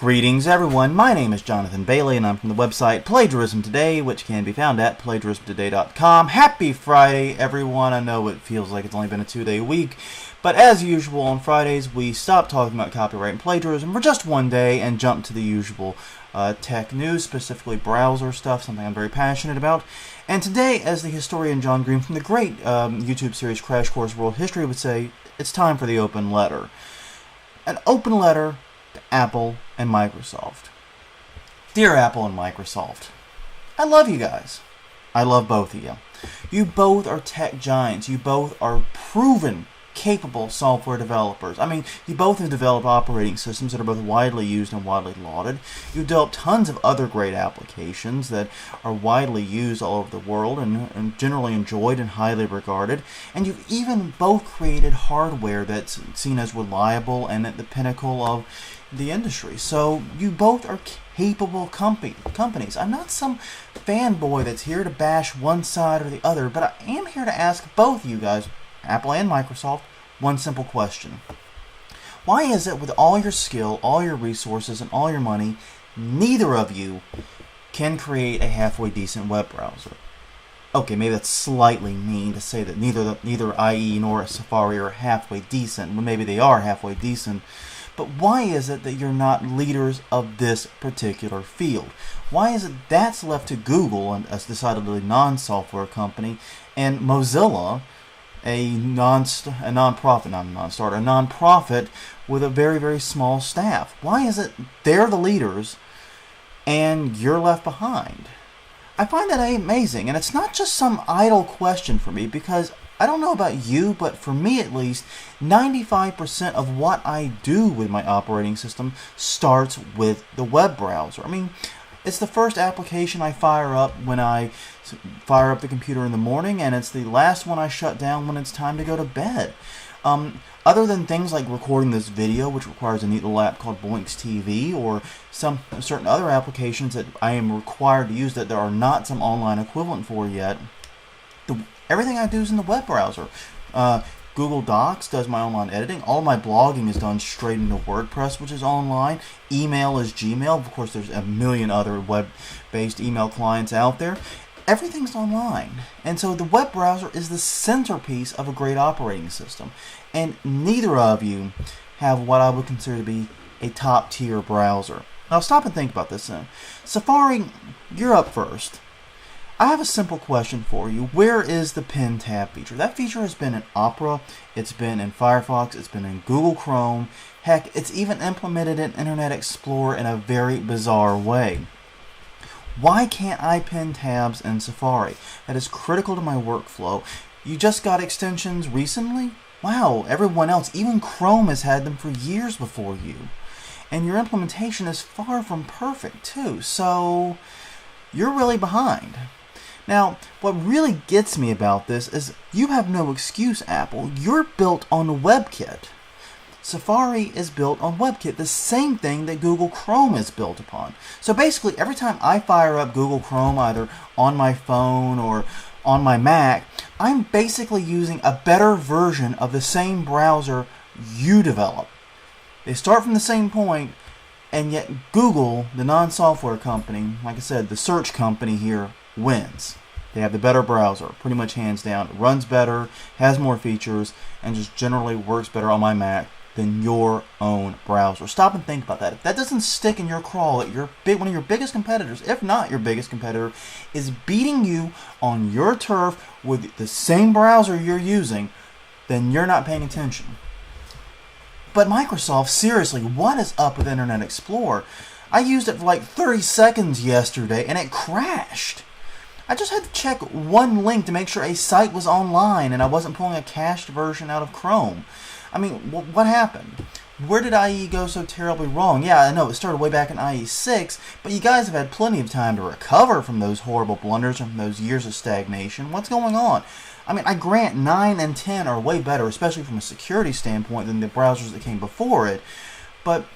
Greetings everyone, my name is Jonathan Bailey and I'm from the website Plagiarism Today, which can be found at plagiarismtoday.com. Happy Friday everyone. I know it feels like it's only been a 2-day week, but as usual on Fridays we stop talking about copyright and plagiarism for just one day and jump to the usual tech news, specifically browser stuff, something I'm very passionate about. And today, as the historian John Green from the great YouTube series Crash Course World History would say, it's time for the open letter. An open letter to Apple and Microsoft. Dear Apple and Microsoft, I love you guys. I love both of you. You both are tech giants. You both are proven capable software developers. I mean, you both have developed operating systems that are both widely used and widely lauded. You've developed tons of other great applications that are widely used all over the world and generally enjoyed and highly regarded. And you've even both created hardware that's seen as reliable and at the pinnacle of the industry. So you both are capable companies. I'm not some fanboy that's here to bash one side or the other, but I am here to ask both you guys, Apple and Microsoft, one simple question. Why is it with all your skill, all your resources, and all your money, neither of you can create a halfway decent web browser? Okay, maybe that's slightly mean to say that neither IE nor Safari are halfway decent. Well, maybe they are halfway decent. But why is it that you're not leaders of this particular field? Why is it that's left to Google, a decidedly non-software company, and Mozilla, a nonprofit with a very, very small staff? Why is it they're the leaders and you're left behind? I find that amazing, and it's not just some idle question for me, because I don't know about you, but for me at least, 95% of what I do with my operating system starts with the web browser. I mean, it's the first application I fire up when I fire up the computer in the morning, and it's the last one I shut down when it's time to go to bed. Other than things like recording this video, which requires a neat little app called Boinks TV, or some certain other applications that I am required to use that there are not some online equivalent for yet, everything I do is in the web browser. Google Docs does my online editing. All my blogging is done straight into WordPress, which is online. Email is Gmail. Of course, there's a million other web-based email clients out there. Everything's online. And so the web browser is the centerpiece of a great operating system. And neither of you have what I would consider to be a top-tier browser. Now stop and think about this. Safari, you're up first. I have a simple question for you. Where is the Pen tab feature? That feature has been in Opera, it's been in Firefox, it's been in Google Chrome. Heck, it's even implemented in Internet Explorer in a very bizarre way. Why can't I pen tabs in Safari? That is critical to my workflow. You just got extensions recently? Wow, everyone else, even Chrome has had them for years before you. And your implementation is far from perfect too, so you're really behind. Now, what really gets me about this is you have no excuse, Apple. You're built on WebKit. Safari is built on WebKit, the same thing that Google Chrome is built upon. So basically, every time I fire up Google Chrome, either on my phone or on my Mac, I'm basically using a better version of the same browser you develop. They start from the same point, and yet Google, the non-software company, like I said, the search company here, wins. They have the better browser, pretty much hands down. It runs better, has more features, and just generally works better on my Mac than your own browser. Stop and think about that. If that doesn't stick in your craw, that one of your biggest competitors, if not your biggest competitor, is beating you on your turf with the same browser you're using, then you're not paying attention. But Microsoft, seriously, what is up with Internet Explorer? I used it for like 30 seconds yesterday and it crashed. I just had to check one link to make sure a site was online and I wasn't pulling a cached version out of Chrome. I mean, what happened? Where did IE go so terribly wrong? Yeah, I know it started way back in IE 6, but you guys have had plenty of time to recover from those horrible blunders and from those years of stagnation. What's going on? I mean, I grant 9 and 10 are way better, especially from a security standpoint, than the browsers that came before it. But,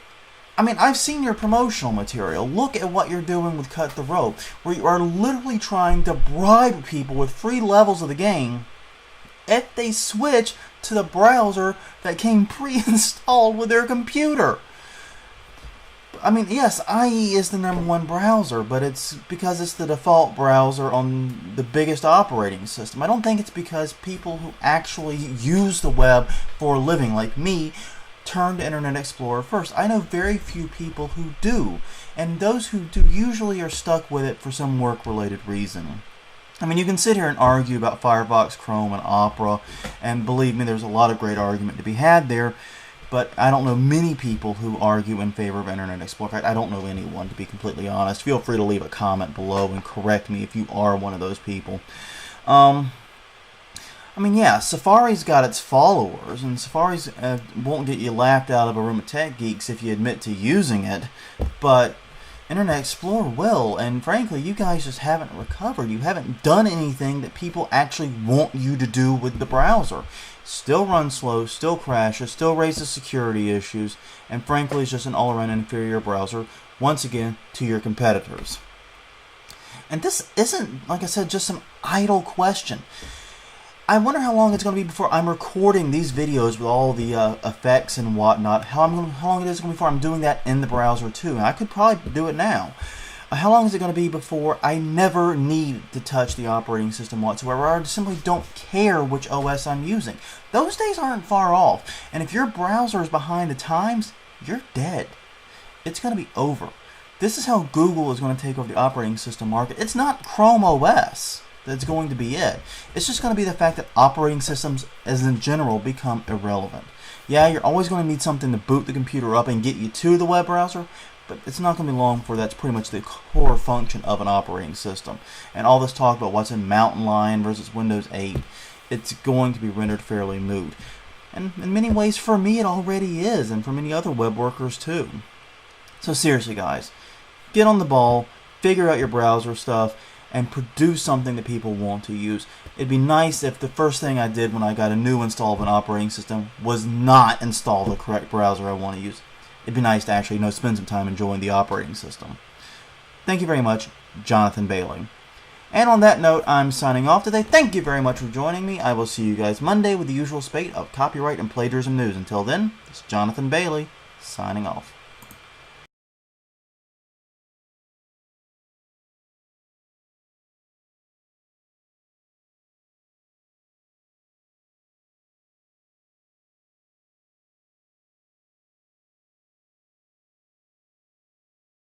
I mean, I've seen your promotional material. Look at what you're doing with Cut the Rope, where you are literally trying to bribe people with free levels of the game if they switch to the browser that came pre-installed with their computer. I mean, yes, IE is the #1 browser, but it's because it's the default browser on the biggest operating system. I don't think it's because people who actually use the web for a living, like me, turn to Internet Explorer first. I know very few people who do, and those who do usually are stuck with it for some work-related reason. I mean, you can sit here and argue about Firefox, Chrome, and Opera, and believe me, there's a lot of great argument to be had there, but I don't know many people who argue in favor of Internet Explorer. In fact, I don't know anyone, to be completely honest. Feel free to leave a comment below and correct me if you are one of those people. I mean, yeah, Safari's got its followers, and Safari's won't get you laughed out of a room of tech geeks if you admit to using it, but Internet Explorer will, and frankly, you guys just haven't recovered. You haven't done anything that people actually want you to do with the browser. Still runs slow, still crashes, still raises security issues, and frankly, is just an all-around inferior browser, once again, to your competitors. And this isn't, like I said, just some idle question. I wonder how long it's going to be before I'm recording these videos with all the effects and whatnot. How long it is going to be before I'm doing that in the browser too. And I could probably do it now. How long is it going to be before I never need to touch the operating system whatsoever? Or I simply don't care which OS I'm using. Those days aren't far off. And if your browser is behind the times, you're dead. It's going to be over. This is how Google is going to take over the operating system market. It's not Chrome OS that's going to be it. It's just going to be the fact that operating systems as in general become irrelevant. Yeah, you're always going to need something to boot the computer up and get you to the web browser, but it's not going to be long before that's pretty much the core function of an operating system. And all this talk about what's in Mountain Lion versus Windows 8, it's going to be rendered fairly moot. And in many ways, for me, it already is, and for many other web workers too. So seriously, guys, get on the ball, figure out your browser stuff, and produce something that people want to use. It'd be nice if the first thing I did when I got a new install of an operating system was not install the correct browser I want to use. It'd be nice to actually, spend some time enjoying the operating system. Thank you very much, Jonathan Bailey. And on that note, I'm signing off today. Thank you very much for joining me. I will see you guys Monday with the usual spate of copyright and plagiarism news. Until then, it's Jonathan Bailey, signing off.